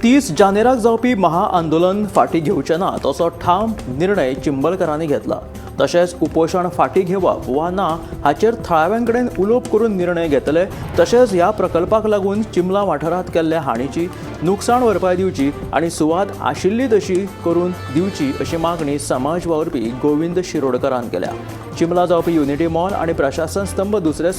30 जानेराक जावपी महाआंदोलन फाटी घेवचें ना तसो ठाम निर्णय चिंबलकरांनी घेतला। तशेंच उपोशण फाटी घेवप वा ना हाचेर थळाव्यां कडेन उलोवप करून निर्णय घेतले। तशेंच ह्या प्रकल्पाक लागून चिंबला वाठारांत केल्ल्या हानीची नुकसाण भरपाय दिवची आनी सुवात आशिल्ली तशी करून दिवची अशी मागणी समाज वावुरपी गोविंद शिरोडकरान केल्या। चिंबला जावपी युनिटी मॉल आनी प्रशासन स्तंभ दुसऱ्या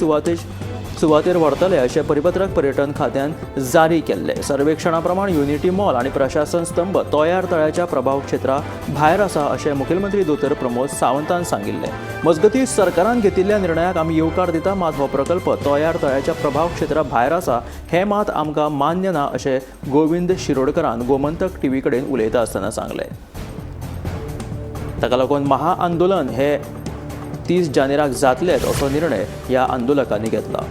सुवातेर व्हरतले अशें परिपत्रक पर्यटन खात्यान जारी केल्ले। सर्वेक्षणा प्रमाण युनिटी मॉल आनी प्रशासन स्तंभ तोयार तळ्याच्या प्रभाव क्षेत्रा भायर आसा अशें मुखेलमंत्री दोतर प्रमोद सावंतान सांगिल्ले। मजगतीं सरकारान घेतिल्ल्या निर्णयाक आमी येवकार दिता, मात हो प्रकल्प तोयार तळ्याच्या प्रभाव क्षेत्रा भायर आसा हें मात आमकां मान्य ना अशें गोविंद शिरोडकरान गोमंतक टीव्ही कडेन उलयता आसतना सांगलें। ताका लागून महाआंदोलन हे 30 जानेराक जातलेच असो निर्णय ह्या आंदोलकांनी घेतला।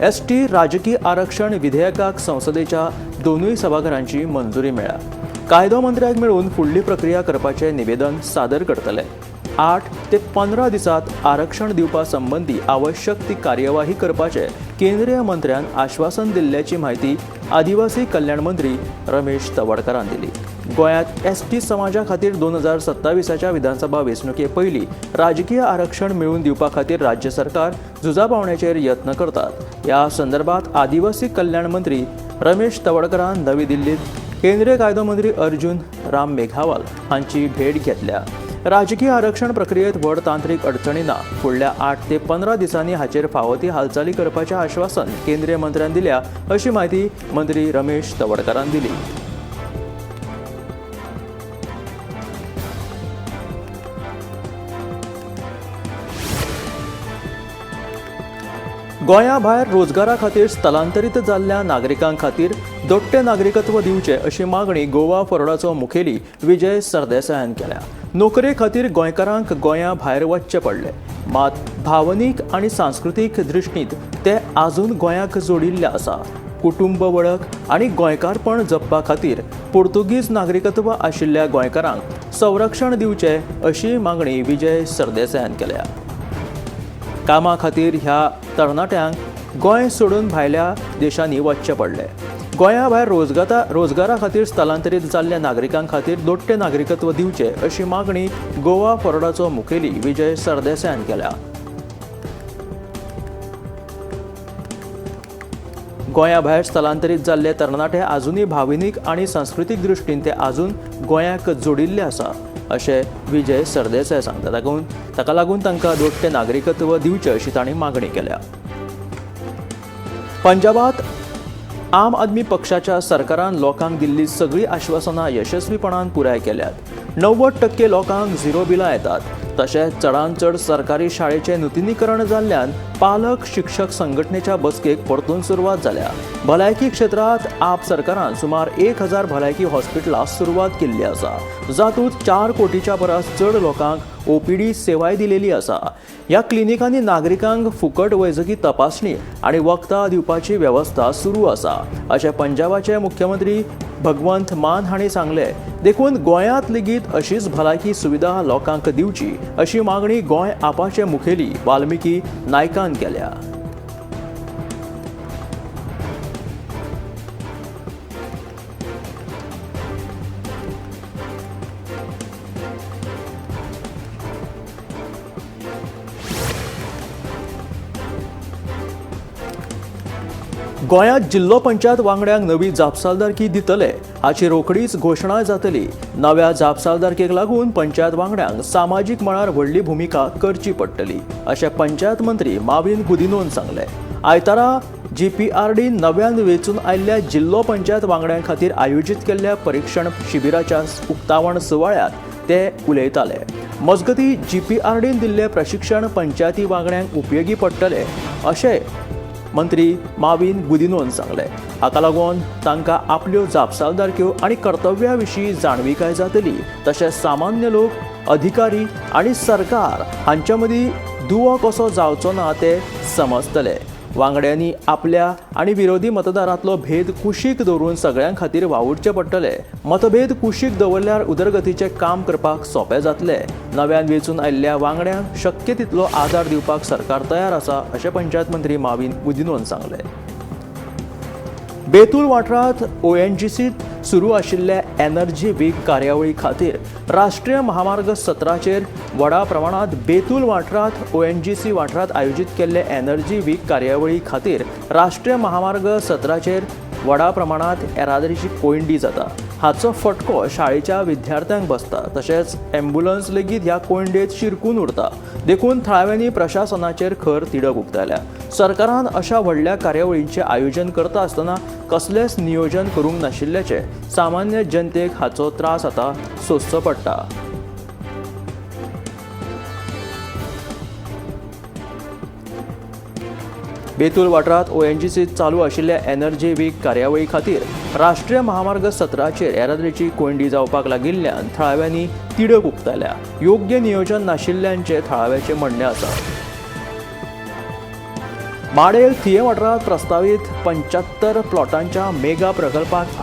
एसटी राजकीय आरक्षण विधेयकाक संसदेच्या दोनूय सभाघरांची मंजुरी मेळ्ळ्या। कायदो मंत्र्याक मेळून फुडली प्रक्रिया करपाचे निवेदन सादर करतले। 8 ते 15 दिसांत आरक्षण दिवपा संबंधी आवश्यक ती कार्यवाही करपाचे केंद्रीय मंत्र्यान आश्वासन दिल्ल्याची माहिती आदिवासी कल्याण मंत्री रमेश तवडकरान दिली। गोंयांत एसटी समाजा खातीर 2027च्या विधानसभा वेंचणुके पयलीं राजकीय आरक्षण मेळून दिवपा खातीर राज्य सरकार झुजा पावण्याचेर यत्न करतात। ह्या संदर्भात आदिवासी कल्याण मंत्री रमेश तवडकरान नवी दिल्लीत केंद्रीय कायदो मंत्री अर्जुन राम मेघवाल हांची भेट घेतल्या। राजकीय आरक्षण प्रक्रियेत व्हड तांत्रीक अडचणी ना। फुडल्या 8 ते 15 दिसांनी हाचेर फावो ती हालचाली करपाचें आश्वासन केंद्रीय मंत्र्यान दिल्या अशी माहिती मंत्री रमेश तवडकरान दिली। गोंया भायर रोजगारा खातीर स्थलांतरीत जाल्ल्या नागरिकां खातीर दोट्टे नागरिकत्व दिवचे अशी मागणी गोवा फोरडाचो मुखेली विजय सरदेसायान केल्या। नोकरे खातीर गोंयकारांक गोंया भायर वचचें पडलें, मात भावनीक आनी सांस्कृतीक दृश्टींत ते आजून गोंयाक जोडिल्ले आसा। कुटुंब वळख आनी गोंयकारपण जपपा खातीर पोर्तुगीज नागरिकत्व आशिल्ल्या गोंयकारांक संरक्षण दिवचें अशी मागणी विजय सरदेसायान केल्या। कामा खातीर ह्या तरणाट्यांक गोंय सोडून भायल्या देशांनी वचचें पडलें। गोंया भायर रोजगारा खातीर स्थलांतरीत जाल्ल्या नागरिकां खातीर दोट्टे नागरिकत्व दिवचे अशी मागणी गोवा फोरडाचो मुखेली विजय सरदेसायान केल्या। गोंया भायर स्थलांतरीत जाल्ले तरणाटे आजुनूय भावनीक आनी सांस्कृतीक दृश्टीन ते आजून गोंयाक जोडिल्ले आसा अशें विजय सरदेसाय सांगता। ताका लागून तांकां दोट्टे नागरिकत्व दिवचे अशी तांणी मागणी केल्या। पंजाबात आम आदमी पक्षाच्या सरकारान लोकांक दिल्ली सगळी आश्वासनां यशस्वीपणान पुराय केल्यात। 90% लोकांक झिरो बिलां येतात। तशेंच चडांत चड सरकारी शाळेचें नूतनीकरण जाल्ल्यान पालक शिक्षक संघटनेच्या बसकेक परतून सुरवात जाल्या। भलायकी क्षेत्रांत आप सरकारान सुमार 1000 भलायकी हॉस्पिटलां सुरवात केल्ली आसा, जातूंत 4 कोटीच्या परस चड लोकांक ओपीडी सेवाय दिलेली आसा। ह्या क्लिनिकांनी नागरिकांक फुकट वैजकी तपासणी आनी वखदां दिवपाची वेवस्था सुरू आसा अशें पंजाबाचे मुख्यमंत्री भगवंत मान हांणी सांगले। देखून गोंयांत लेगीत अशीच भलायकी सुविधा लोकांक दिवची अशी मागणी गोंय आपाचे मुखेली वाल्मिकी नायकान केल्या। गोंयांत जिल्लो पंचायत वांगड्यांक नवी जापसालदारकी दितले हाची रोखडीच घोशणा जातली। नव्या जापसालदारकेक लागून पंचायत वांगड्यांक सामाजीक मळार व्हडली भुमिका करची पडटली अशें पंचायत मंत्री माविन गुदिनोन सांगले। आयतारा GPRD नव्यान वेंचून आयिल्ल्या जिल्लो पंचायत वांगड्यां खातीर आयोजीत केल्ल्या परीक्षण शिबिराच्या उक्तावण सुवाळ्यात ते उलयताले। मजगतीं GPRDन दिल्लें प्रशिक्षण पंचायती वांगड्यांक उपयोगी पडटले अशें मंत्री माविन गुदिनोन सांगले। हाका लागून तांकां आपल्यो जापसालदारक्यो आनी कर्तव्यां विशीं जाणविकाय जातली। तशेंच सामान्य लोक, अधिकारी आनी सरकार हांच्या मदीं दुवो कसो जावचो ना ते समजतले। वांगड्यांनी आपल्या आनी विरोधी मतदारांतलो भेद कुशीक दवरून सगळ्यां खातीर वावुरचें पडटले। मतभेद कुशीक दवरल्यार उदरगतीचें काम करपाक सोंपें जातलें। नव्यान वेंचून आयिल्ल्या वांगड्यांक शक्य तितलो आदार दिवपाक सरकार तयार आसा अशें पंचायत मंत्री माविन गुदिनोन सांगलें। बेतूल वाठारांत ONGCत सुरू आशिल्ल्या एनर्जी वीक कार्यावळी खातीर राष्ट्रीय महामार्ग 17चेर व्हडा प्रमाणांत बेतूल वाठारांत ONGC वाठारांत आयोजीत केल्ले एनर्जी वीक कार्यावळी खातीर राष्ट्रीय महामार्ग 17चेर व्हडा प्रमाणांत येरादारीची कोयंडी जाता। हाचो फटको शाळेच्या विद्यार्थ्यांक बसता, तशेंच एम्ब्युलन्स लेगीत ह्या कोयंडेत शिरकून उरता। देखून थळाव्यांनी प्रशासनाचेर खर तिडक उक्तायल्या। सरकारान अशा व्हडल्या कार्यावळींचे आयोजन करता आसतना कसलेंच नियोजन करूंक नाशिल्ल्याचे सामान्य जनतेक हाचो त्रास आता सोंसचो पडटा। बेतूल वाठारांत ONGCत चालू आशिल्ल्या एनर्जी वीक कार्यावळी खातीर राष्ट्रीय महामार्ग 17चेर येरादारीची कोयंडी जावपाक लागिल्ल्यान थळाव्यांनी तिडक उक्तायल्या। योग्य नियोजन नाशिल्ल्याचे थळाव्याचे म्हणणे आसा। माडेल थिये वाठारांत प्रस्तावित 75 प्लॉटांच्या मेगा प्रकल्पाक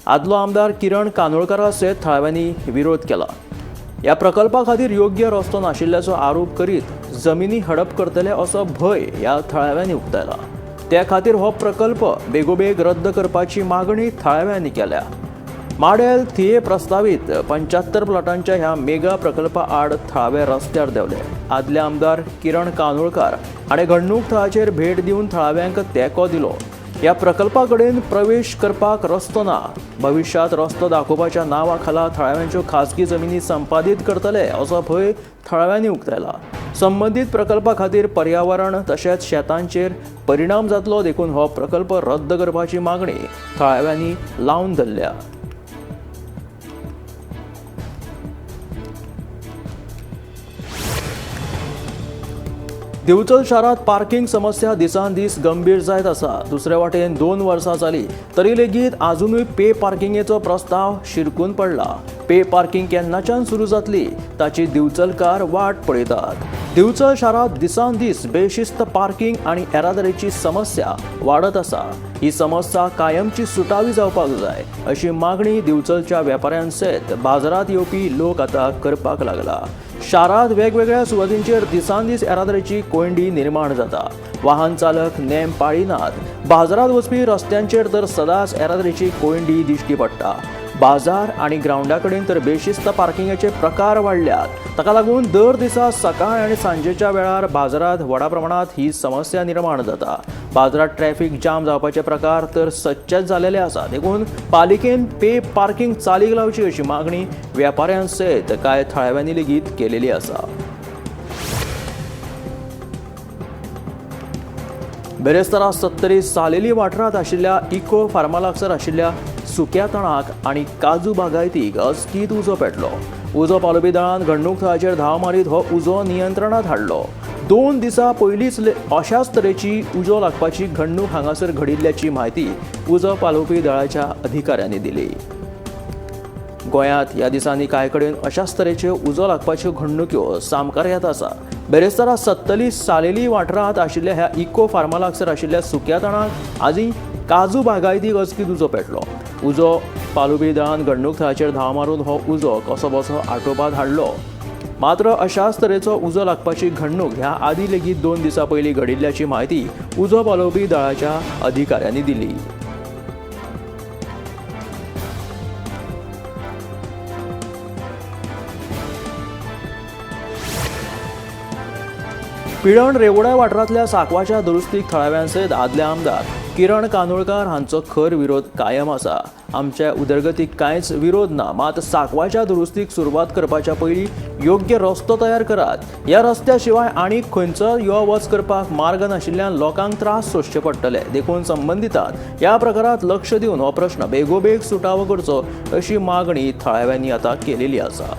आदलो आमदार किरण कानोळकारा सयत थळाव्यांनी विरोध केला। ह्या प्रकल्पा खातीर योग्य रस्तो नाशिल्ल्याचो आरोप करीत जमिनी हडप करतले असो भंय ह्या थळाव्यांनी उक्तायला। त्या खातीर हो प्रकल्प बेगोबेग रद्द करपाची मागणी थळाव्यांनी केल्या। माडेल थिये प्रस्तावित 75 प्लॉटांच्या ह्या मेगा प्रकल्पा आड थळावे रस्त्यार देवले। आदले आमदार किरण कानोळकार हाणें घडणूक थळाचेर भेट दिवन थळाव्यांक तेंको दिलो। ह्या प्रकल्पा कडेन प्रवेश करपाक रस्तो ना, भविष्यात रस्तो दाखोवपाच्या नांवा खाला थळाव्यांच्यो खासगी जमिनी संपादीत करतले असो भंय थळाव्यांनी उक्तायला। संबंधीत प्रकल्पा खातीर पर्यावरण तशेंच शेतांचेर परिणाम जातलो, देखून हो प्रकल्प रद्द करपाची मागणी थळाव्यांनी लावन धरल्या। दिवचल शारांत पार्किंग समस्या दिसान दीस गंभीर जायत आसा। दुसरे वाटेन 2 वर्सां जाली तरी लेगीत अजूनय पे पार्किंगेचो प्रस्ताव शिरकून पडला। पे पार्किंग केन्नाच्यान सुरू जातली ताची दिवचलकार वाट पळयतात। दिवचल शारांत दिसान दीस बेशिस्त पार्किंग आनी येरादारीची समस्या वाडत आसा। ही समस्या कायमची सुटावी जावपाक जाय अशी मागणी दिवचलच्या वेपाऱ्यांसयत बाजारात येवपी लोक आता करपाक लागला। शारांत वेगवेगळ्या सुवातींचेर दिसान दीस येरादारीची कोयंडी निर्माण जाता। वाहन चालक नेम पाळिनात। बाजारात वचपी रस्त्यांचेर तर सदांच येरादारीची कोयंडी दिश्टी पडटा। बाजार आनी ग्राउंडा कडेन तर बेशिस्त पार्किंगाचे प्रकार वाडल्यात। ताका लागून दर दिसा सकाळ आनी सांजेच्या वेळार बाजारात व्हडा प्रमाणात ही समस्या निर्माण जाता। बाजारात ट्रॅफिक जाम जावपाचे प्रकार तर सच्चेच जालेले आसा। देखून पालिकेन पे पार्किंग चालीक लावची अशी मागणी वेपाऱ्यांसयत कांय थळाव्यांनी लेगीत केलेली आसा। बेरेस्तारा 70 सालेली वाठारांत आशिल्ल्या इको फार्मा लागसार आशिल्ल्या सुक्या तणाक आनी काजू बागायतीक अचकीत उजो पेटलो। उजो पालोवपी दळान घडणूक थळाचेर धांव मारीत हो उजो नियंत्रणांत हाडलो। 2 दिसां पयलींच अशाच तरेची उजो लागपाची घडणूक हांगासर घडिल्ल्याची म्हायती उजो पालोवपी दळाच्या अधिकाऱ्यांनी दिली। गोंयांत ह्या दिसांनी कांय कडेन अशाच तरेच्यो उजो लागपाच्यो घडणुक्यो सामकार येत आसा। बेरेस्तारा 70 सालेली वाठारांत आशिल्ल्या ह्या इको फार्मा लागसार आशिल्ल्या सुक्या तणाक आजी काजू बागायतीक अचकीत उजो पेटलो। उजो पालोवपी दळान घडणूक थळाचेर धांव मारून हो उजो कसो बसो आटोपांत हाडलो। मात्र अशाच तरेचो उजो लागपाची घडणूक ह्या आदी लेगीत 2 दिसां पयलीं घडिल्ल्याची म्हायती उजो पालोवपी दळाच्या अधिकाऱ्यांनी दिली। पिळण रेवोड्या वाठारांतल्या साकवाच्या दुरुस्तीक थळाव्यांसयत आदले आमदार किरण कानोळकार हांचो खर विरोध कायम आसा। आमच्या उदरगतीक कांयच विरोध ना, मात साकवाच्या दुरुस्तीक सुरवात करपाच्या पयलीं योग्य रस्तो तयार करात। ह्या रस्त्या शिवाय आनीक खंयचो यो वच करपाक मार्ग नाशिल्ल्यान लोकांक त्रास सोंसचे पडटले। देखून संबंधितान ह्या प्रकारांत लक्ष दिवन हो प्रश्न बेगोबेग सुटावो करचो अशी मागणी थळाव्यांनी आता केलेली आसा।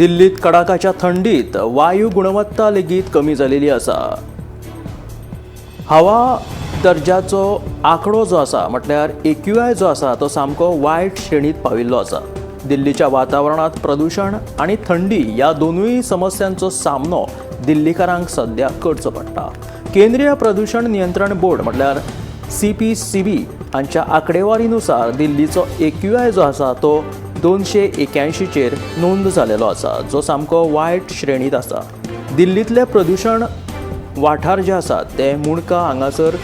दिल्लीत कडाकाच्या थंडीत वायू गुणवत्ता लेगीत कमी झालेली आसा. हवा दर्जाचो आंकडो जो आसा म्हटल्यार AQI जो आसा तो सामको वायट श्रेणीत पाविल्लो आसा. दिल्लीच्या वातावरणात प्रदूषण आणि थंडी या दोनूय समस्यांचो सामनो दिल्लीकारांक सध्या करचो पडटा. केंद्रीय प्रदूषण नियंत्रण बोर्ड म्हटल्यार CPCB हांच्या आंकडेवारीनुसार दिल्लीचो AQI जो आसा तो 281 चेर नोंद जालेलो आसा, जो सामको वायट श्रेणीत आसा. दिल्लीतले प्रदूषण वाठार जे आसात ते मुणका हांगासर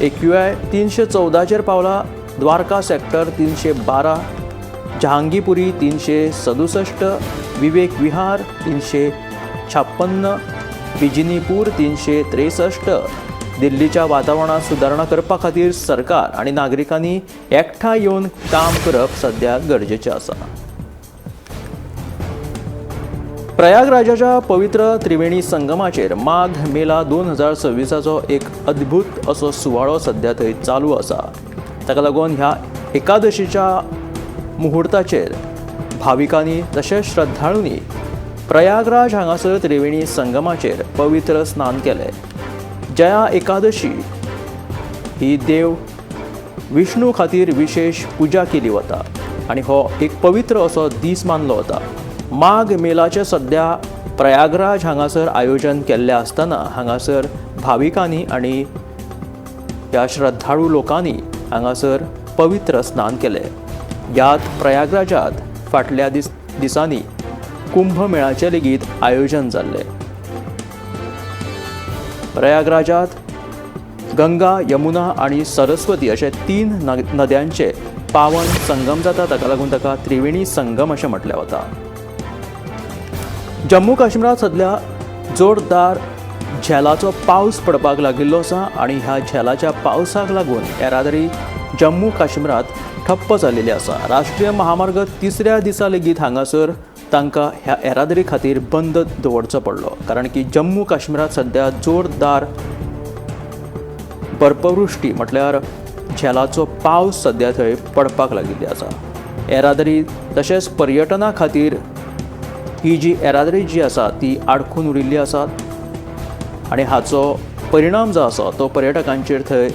AQI 314 चेर पावला, द्वारका सेक्टर 312, जहांगीपुरी 367, विवेक विहार 356, बिजिनीपूर 363. दिल्लीच्या वातावरणात सुदारणा करपा खातीर सरकार आणि नागरिकांनी एकठांय येवन काम करप सध्या गरजेचें आसा. प्रयागराजाच्या पवित्र त्रिवेणी संगमाचेर माघ मेला 2026चो एक अद्भुत असो सुवाळो सध्या थंय चालू आसा. ताका लागून ह्या एकादशीच्या मुहूर्ताचेर भाविकांनी तशेंच श्रद्धाळूंनी प्रयागराज हांगासर त्रिवेणी संगमाचेर पवित्र स्नान केलें. जया एकादशी ही देव विष्णू खातीर विशेष पुजा केली वता आनी हो एक पवित्र असो दीस मानलो वता. माघ मेलाचे सध्या प्रयागराज हांगासर आयोजन केल्लें आसतना हांगासर भाविकांनी आनी ह्या श्रद्धाळू लोकांनी हांगासर पवित्र स्नान केलें. ह्यात प्रयागराजात फाटल्या दिसांनी कुंभमेळाचें लेगीत आयोजन जाल्लें. प्रयागराजात गंगा, यमुना आणि सरस्वती अशे 3 नद्यांचे पावन संगम जाता. ताका लागून ताका त्रिवेणी संगम अशें म्हटलें वता. जम्मू काश्मीरात सध्या जोरदार झेलाचो पावस पडपाक लागिल्लो आसा आनी ह्या झेलाच्या पावसाक लागून येरादारी जम्मू काश्मीरात ठप्प जाल्ली आसा. राष्ट्रीय महामार्ग 3ऱ्या दिसा लेगीत हांगासर तांकां ह्या येरादारी खातीर बंद दवरचो पडलो, कारण की जम्मू काश्मीरात सध्या जोरदार बर्फवृश्टी म्हटल्यार झेलाचो पावस सध्या थंय पडपाक लागिल्ली आसा. येरादारी तशेंच पर्यटना खातीर ही जी येरादारी जी आसा ती आडखून उरिल्ली आसात आनी हाचो परिणाम जो आसा तो पर्यटकांचेर थंय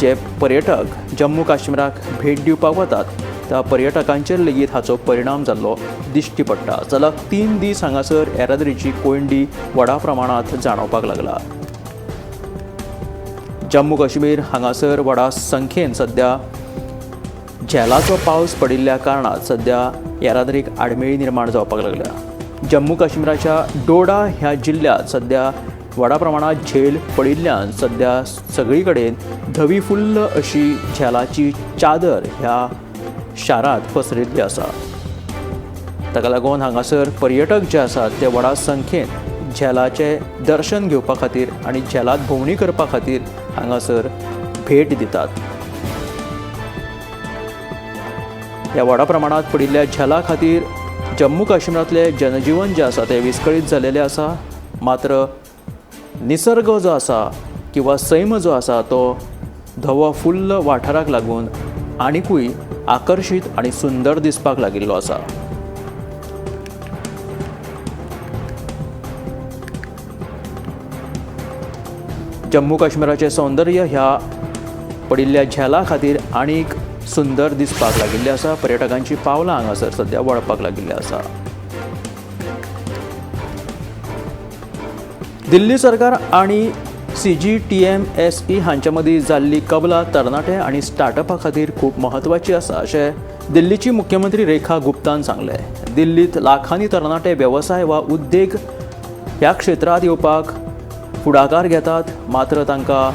जे पर्यटक जम्मू काश्मीराक भेट दिवपाक वतात त्या पर्यटकांचेर लेगीत हाचो परिणाम जाल्लो दिश्टी पडटा. सलग 3 दीस हांगासर येरादारीची कोयंडी व्हडा प्रमाणांत जाणवपाक लागला. जम्मू काश्मीर हांगासर व्हडा संख्येन सध्या झेलाचो पावस पडिल्ल्या कारणान सध्या येरादारीक आडमेळी निर्माण जावपाक लागल्या. जम्मू काश्मीराच्या डोडा ह्या जिल्ह्यात सध्या व्हडा प्रमाणात झेल पडिल्ल्यान सध्या सगळी कडेन धवी फुल्ल अशी झेलाची चादर ह्या शारांत पसरिल्ली आसा. ताका लागून हांगासर पर्यटक जे आसात ते व्हडा संख्येन झेलाचे दर्शन घेवपा खातीर आनी झेलात भोंवडी करपा खातीर हांगासर भेट दितात. ह्या व्हडा प्रमाणात पडिल्ल्या झेला खातीर जम्मू काश्मीरातले जनजीवन जे आसा ते विस्कळीत जाल्लेले आसा. मात्र निसर्ग जो आसा किंवा सैम जो आसा तो धवो फुल्ल वाठाराक लागून आनिकूय आकर्षित आणि सुंदर दिसपाक लागिल्लो आसा. जम्मू काश्मीराचे सौंदर्य ह्या पडिल्ल्या झेला खातीर आनीक सुंदर दिसपाक लागिल्लें आसा. पर्यटकांची पावलां हांगासर सध्या वळपाक लागिल्लीं आसा. दिल्ली सरकार आणि CGTMSE हांच्या मदीं जाल्ली कबलात तरणाटे आनी स्टार्टअपा खातीर खूब म्हत्वाची आसा अशें दिल्लीची मुख्यमंत्री रेखा गुप्तान सांगलें. दिल्लीत लाखांनी तरणाटे वेवसाय वा उद्देग ह्या क्षेत्रांत येवपाक फुडाकार घेतात. मात्र तांकां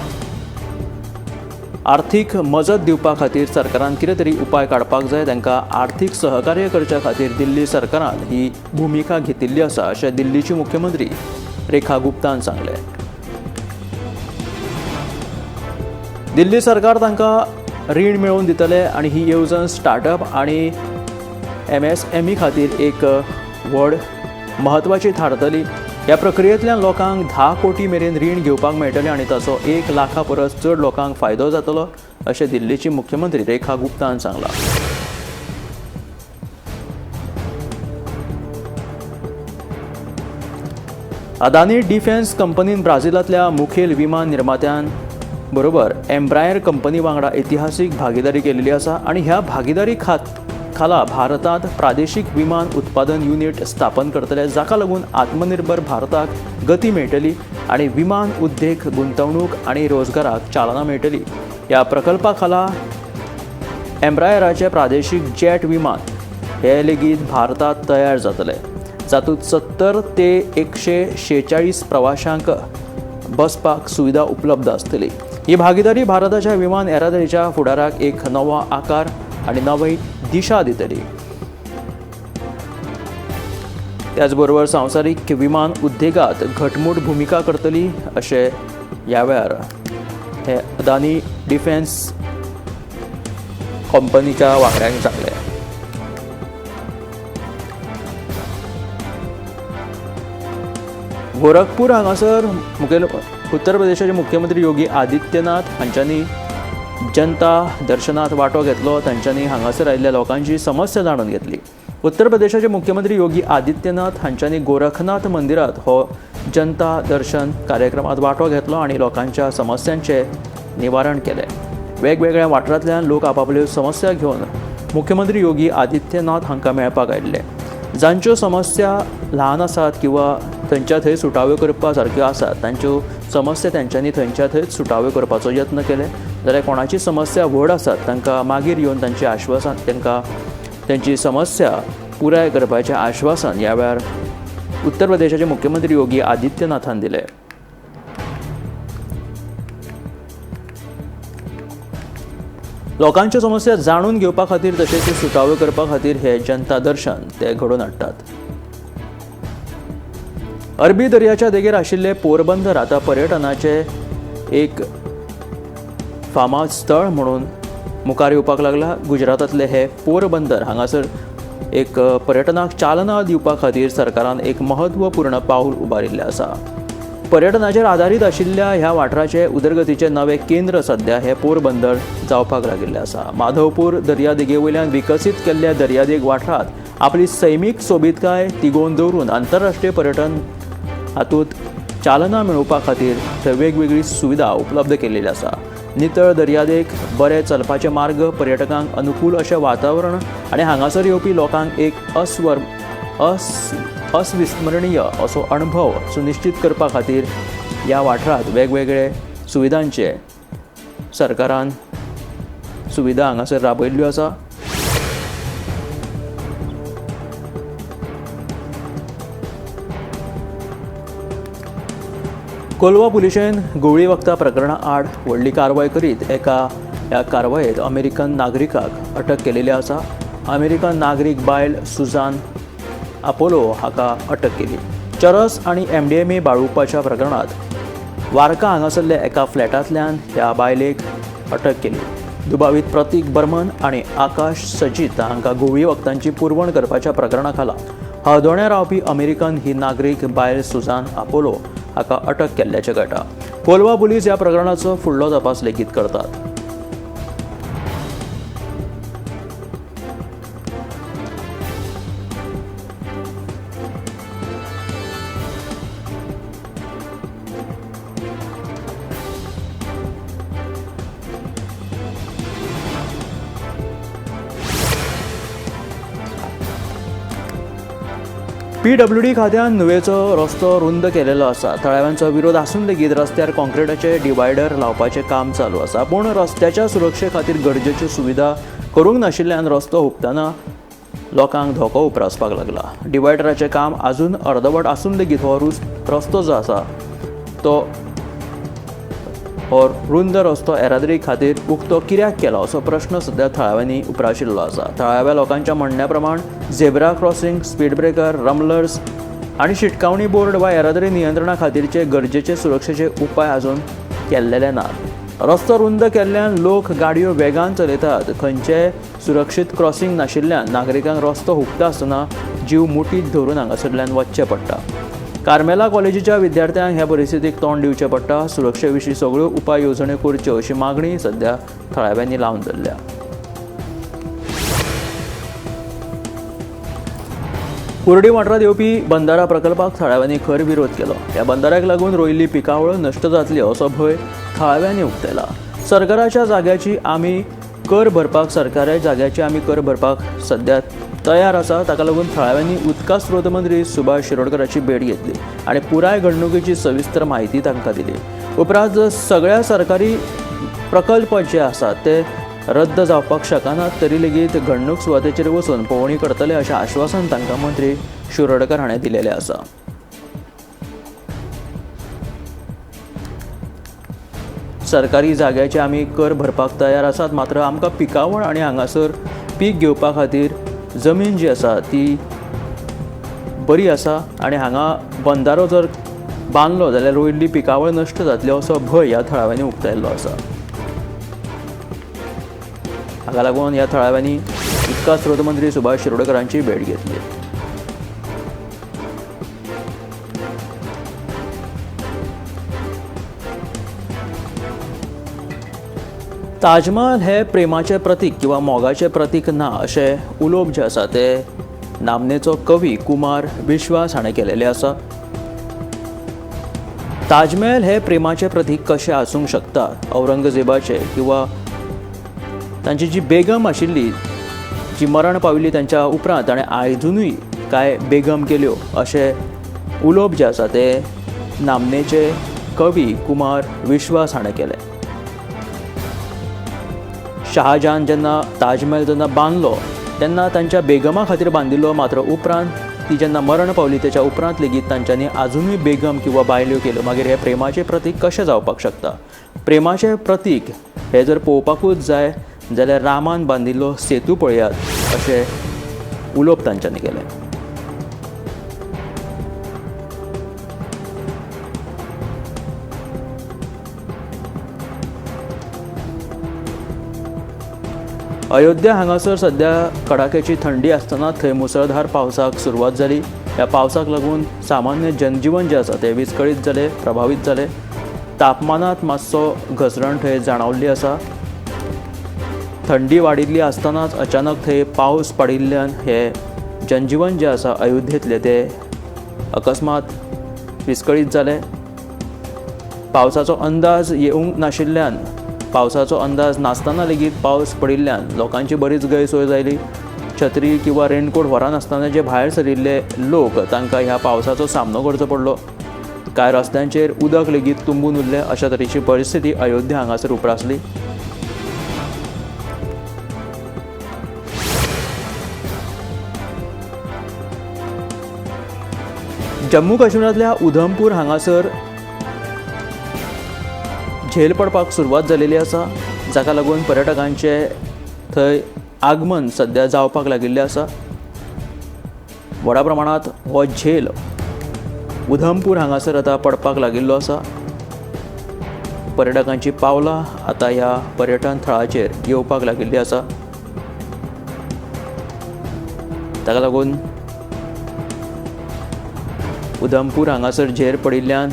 आर्थीक मजत दिवपा खातीर सरकारान कितें तरी उपाय काडपाक जाय. तांकां आर्थीक सहकार्य करच्या खातीर दिल्ली सरकारान ही भुमिका घेतिल्ली आसा अशें दिल्लीची मुख्यमंत्री रेखा गुप्तान सांगलें. दिल्ली सरकार तांकां रीण मेळोवन दितले आनी ही येवजण स्टार्टअप आनी MSME खातीर एक व्हड म्हत्वाची थारतली. ह्या प्रक्रियेंतल्यान लोकांक 10 कोटी मेरेन रीण घेवपाक मेळटलें आनी ताचो 1 लाखा परस चड लोकांक फायदो जातलो अशें दिल्लीची मुख्यमंत्री रेखा गुप्तान सांगलां. अदानी डिफेन्स कंपनीन ब्राझीलांतल्या मुखेल विमान निर्मात्यां बरोबर एम्ब्रायर कंपनी वांगडा ऐतिहासीक भागीदारी केलेली आसा आनी ह्या भागीदारी खाला भारतांत प्रादेशीक विमान उत्पादन युनिट स्थापन करतले, जाका लागून आत्मनिर्भर भारताक गती मेळटली आनी विमान उद्देग गुंतवणूक आनी रोजगाराक चालना मेळटली। ह्या प्रकल्पा खाला एम्ब्रायराचे प्रादेशीक जेट विमान हे लेगीत भारतांत तयार जातले, जातूंत 70 ते 146 प्रवाशांक बसपाक सुविधा उपलब्ध आसतली। ही भागीदारी भारताच्या विमान येरादारीच्या फुडाराक एक नवो आकार आनी नवी दिशा दितली। त्याच बरोबर संवसारीक विमान उद्देगात घटमूट भूमिका करतली अशें ह्या वेळार हे अदानी डिफेन्स कंपनीच्या वांगड्यांक सांगले। गोरखपूर हांगासर उत्तर प्रदेशाचे मुख्यमंत्री योगी आदित्यनाथ हांच्यांनी जनता दर्शनात वांटो घेतलो। तांच्यांनी हांगासर आयिल्ल्या लोकांची समस्या जाणून घेतली। उत्तर प्रदेशाचे मुख्यमंत्री योगी आदित्यनाथ हांच्यांनी गोरखनाथ मंदिरात हो जनता दर्शन कार्यक्रमात वांटो घेतलो आनी लोकांच्या समस्यांचे निवारण केले। वेगवेगळ्या वाठारांतल्यान लोक आपापल्यो समस्या घेवन मुख्यमंत्री योगी आदित्यनाथ हांकां मेळपाक आयिल्ले। जांच्यो समस्या ल्हान आसात किंवा थंयच्या थंय सुटाव्यो करपा सारक्यो आसात, तांच्यो समस्या तांच्यांनी थंयच्या थंयच सुटाव्यो करपाचो यत्न केले। जाल्यार कोणाची समस्या व्हड आसात तांकां मागीर येवन तांचे आश्वासन तांकां तांची समस्या पुराय करपाचें आश्वासन ह्या वेळार उत्तर प्रदेशाचे मुख्यमंत्री योगी आदित्यनाथान दिले। लोकांच्यो समस्या जाणून घेवपा खातीर तशेंच सुटाव्यो करपा खातीर हे जनता दर्शन ते घडोवन हाडटात। अरबी दर्याच्या देगेर आशिल्ले पोरबंदर आता पर्यटनाचे एक फामाद स्थळ म्हणून मुखार येवपाक लागला। गुजरातांतले हे पोरबंदर हांगासर एक पर्यटनाक चालना दिवपा खातीर सरकारान एक महत्वपूर्ण पाऊल उबारिल्लें आसा। पर्यटनाचेर आदारीत आशिल्ल्या ह्या वाठाराचे उदरगतीचे नवे केंद्र सध्या हे पोरबंदर जावपाक लागिल्ले आसा। माधवपूर दर्यादेगे वयल्यान विकसीत केल्ल्या दर्यादेग वाठारांत आपली सैमीक सोबीतकाय तिगोवन दवरून आंतरराष्ट्रीय पर्यटन हातूंत चालना मेळोवपा खातीर थंय वेगवेगळी सुविधा उपलब्ध केल्ली आसा। नितळ दर्यादेग, बरे चलपाचे मार्ग, पर्यटकांक अनुकूल अशें वातावरण आनी हांगासर येवपी लोकांक एक अविस्मरणीय असो अणभव सुनिश्चित करपा खातीर ह्या वाठारांत वेगवेगळे सुविधांचे सरकारान सुविधा हांगासर राबयल्ल्यो आसा। कोलवा पुलिशेन गवळी वखदां प्रकरणा आड व्हडली कारवाय करीत ह्या कारवायेंत अमेरिकन नागरिकाक अटक केलेली आसा। अमेरिकन नागरीक बायल सुझान आपोलो हाका अटक केली। चरस आनी MDMA बाळगुपाच्या प्रकरणात वार्का हांगासरल्या एका फ्लॅटांतल्यान ह्या बायलेक अटक केली। दुबावीत प्रतीक बर्मन आनी आकाश सजीत हांकां गवळी वखदांची पुरवण करपाच्या प्रकरणा खाला हळदोण्या रावपी अमेरिकन ही नागरीक बायल सुझान आपोलो हाका अटक केल्ल्याचें कळटा। कोलवा पुलीस ह्या प्रकरणाचो फुडलो तपास लेगीत करतात। PWD खात्यान नुवेचो रस्तो रुंद केलेलो आसा। थळाव्यांचो विरोध आसून लेगीत रस्त्यार कॉन्क्रिटाचे डिवायडर लावपाचें काम चालू आसा, पूण रस्त्याच्या सुरक्षे खातीर गरजेच्यो सुविधा करूंक नाशिल्ल्यान रस्तो हुबताना लोकांक धोको उप्रासपाक लागला। डिवायडराचें काम आजून अर्दवट आसून लेगीत हो रस्तो जो आसा तो रुंद रस्तो येरादारी खातीर उक्तो कित्याक केलो असो प्रश्न सध्या थळाव्यांनी उप्राशिल्लो आसा। थळाव्या लोकांच्या म्हणण्या प्रमाण झेब्रा क्रॉसिंग, स्पीड ब्रेकर, रमलर्स आनी शिटकावणी बोर्ड वा येरादारी नियंत्रणा खातीरचे गरजेचे सुरक्षेचे उपाय आजून केल्लेले नात। रस्तो रुंद केल्ल्यान लोक गाडयो वेगान चलयतात। खंयचेय सुरक्षीत क्रॉसिंग नाशिल्ल्यान नागरिकांक रस्तो हुबता आसतना जीव मुठीत धरून हांगासरल्यान वचचें पडटा। कार्मेला कॉलेजीच्या विद्यार्थ्यांक ह्या परिस्थितीक तोंड दिवचें पडटा। सुरक्षे विशीं सगळ्यो उपाय येवजण्यो करच्यो अशी मागणी सध्या थळाव्यांनी लावन धरल्या। कुर्डी वाठारांत येवपी बंदारा प्रकल्पाक थळाव्यांनी खर विरोध केलो. ह्या बंदाऱ्याक लागून रोयिल्ली पिकावळ नश्ट जातली असो भंय थळाव्यांनी उक्तायला. सरकाराच्या जाग्याची आमी कर भरपाक सध्या तयार आसा. ताका लागून थळाव्यांनी उदका स्रोत मंत्री सुभाष शिरोडकराची भेट घेतली आनी पुराय घडणुकेची सविस्तर म्हायती तांकां दिली. उपरांत सगळ्या सरकारी प्रकल्प जे आसात ते रद्द जावपाक शकनात तरी लेगीत घडणूक सुवातेचेर वचून पळोवणी करतले अशें आश्वासन तांकां मंत्री शिरोडकर हाणें दिलेलें आसा. सरकारी जाग्याचे आमी कर भरपाक तयार आसात, मात्र आमकां पिकावळ आनी हांगासर पीक घेवपा खातीर जमीन जी आसा ती बरी आसा आनी हांगा बंदारो जर बांदलो जाल्यार रोयिल्ली पिकावळ नश्ट जातली असो भंय ह्या थळाव्यांनी उक्तायल्लो आसा. हाका लागून ह्या थळाव्यांनी उदका स्रोत मंत्री सुभाष शिरोडकरांची भेट घेतली. ताजमहल हे प्रेमाचे प्रतीक किंवा मोगाचे प्रतीक ना अशें उलोवप जे आसा ते नामनेचो कवी कुमार विश्वास हाणें केलेले आसा. ताजमहल हे प्रेमाचे प्रतीक कशें आसूंक शकता. औरंगजेबाचे किंवा तांची जी बेगम आशिल्ली जी मरण पाविल्ली तांच्या उपरांत ताणें आयजुनूय कांय बेगम केल्यो अशें उलोवप जे आसा ते नामनेचे कवी कुमार विश्वास हाणें केलें. शहाजान जेन्ना ताजमहल जेन्ना बांदलो तेन्ना तांच्या बेगमा खातीर बांदिल्लो, मात्र उपरांत ती जेन्ना मरण पावली तेच्या उपरांत लेगीत तांच्यांनी आजुनूय बेगम किंवा बायल्यो केल्यो. मागीर हे प्रेमाचें प्रतीक कशें जावपाक शकता. प्रेमाचें प्रतीक हे जर पळोवपाकूच जाय जाल्यार रामान बांदिल्लो सेतू पळयात अशें उलोवप तांच्यांनी केलें. अयोध्या हांगासर सध्या कडाक्याची थंडी आसतना थंय मुसळधार पावसाक सुरवात जाली. ह्या पावसाक लागून सामान्य जनजीवन जें आसा तें विस्कळीत जालें, प्रभावीत जालें. तापमानात मातसो घसरण थंय जाणवल्ली आसा. थंडी वाडिल्ली आसतनाच अचानक थंय पावस पडिल्ल्यान हे जनजीवन जें आसा अयोध्येंतलें तें अकस्मात विस्कळीत जालें. पावसाचो अंदाज येवंक नाशिल्ल्यान, पावसाचो अंदाज नासतना लेगीत पावस पडिल्ल्यान लोकांची बरीच गैरसोय जाली. छत्री किंवा रेनकोट व्हरानासतना जे भायर सरिल्ले लोक तांकां ह्या पावसाचो सामनो करचो पडलो. कांय रस्त्यांचेर उदक लेगीत तुंबून उरलें. अशा तरेची परिस्थिती अयोध्या हांगासर उप्रासली. जम्मू काश्मीरांतल्या उधमपूर हांगासर झेल पडपाक सुरवात जालेली आसा, जाका लागून पर्यटकांचे थंय आगमन सध्या जावपाक लागिल्लें आसा. व्हडा प्रमाणांत हो झेल उधमपूर हांगासर आतां पडपाक लागिल्लो आसा. पर्यटकांची पावलां आतां ह्या पर्यटन थळाचेर येवपाक लागिल्लीं आसा. ताका लागून उधमपूर हांगासर झेल पडिल्ल्यान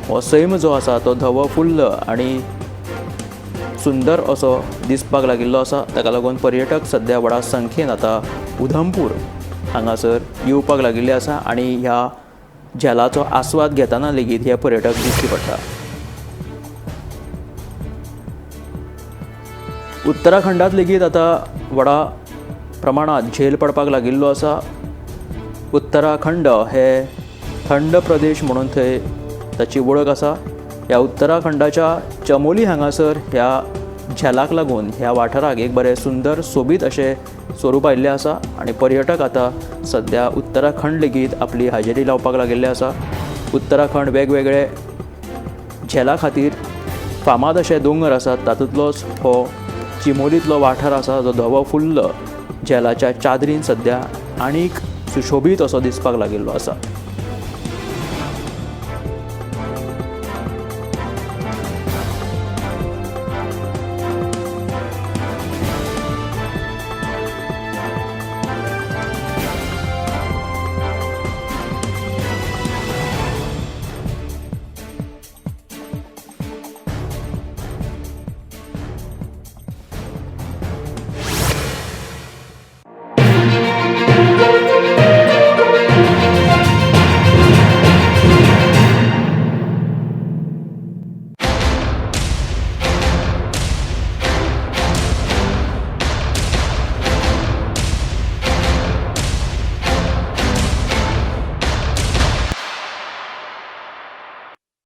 हो सैम जो आसा तो धवो फुल्ल आनी सुंदर असो दिसपाक लागिल्लो आसा. ताका लागून पर्यटक सध्या व्हडा संख्येन आतां उधमपूर हांगासर येवपाक लागिल्ले आसा आनी ह्या झेलाचो आस्वाद घेतना लेगीत हे पर्यटक दिश्टी पडटा. उत्तराखंडांत लेगीत आतां व्हडा प्रमाणांत झेल पडपाक लागिल्लो आसा. उत्तराखंड हे थंड प्रदेश म्हणून थंय ताची वळख आसा. ह्या उत्तराखंडाच्या चमोली हांगासर ह्या झेलाक लागून ह्या वाठाराक एक बरें सुंदर सोबीत अशें स्वरूप आयिल्लें आसा आनी पर्यटक आतां सध्या उत्तराखंड लेगीत आपली हाजेरी लावपाक लागिल्ले आसा. उत्तराखंड वेगवेगळे झेला खातीर फामाद अशे दोंगर आसात. तातूंतलोच हो चिमोलींतलो वाठार आसा जो धवो फुल्ल झेलाच्या चादरीन सध्या आनीक सुशोभीत असो दिसपाक लागिल्लो आसा.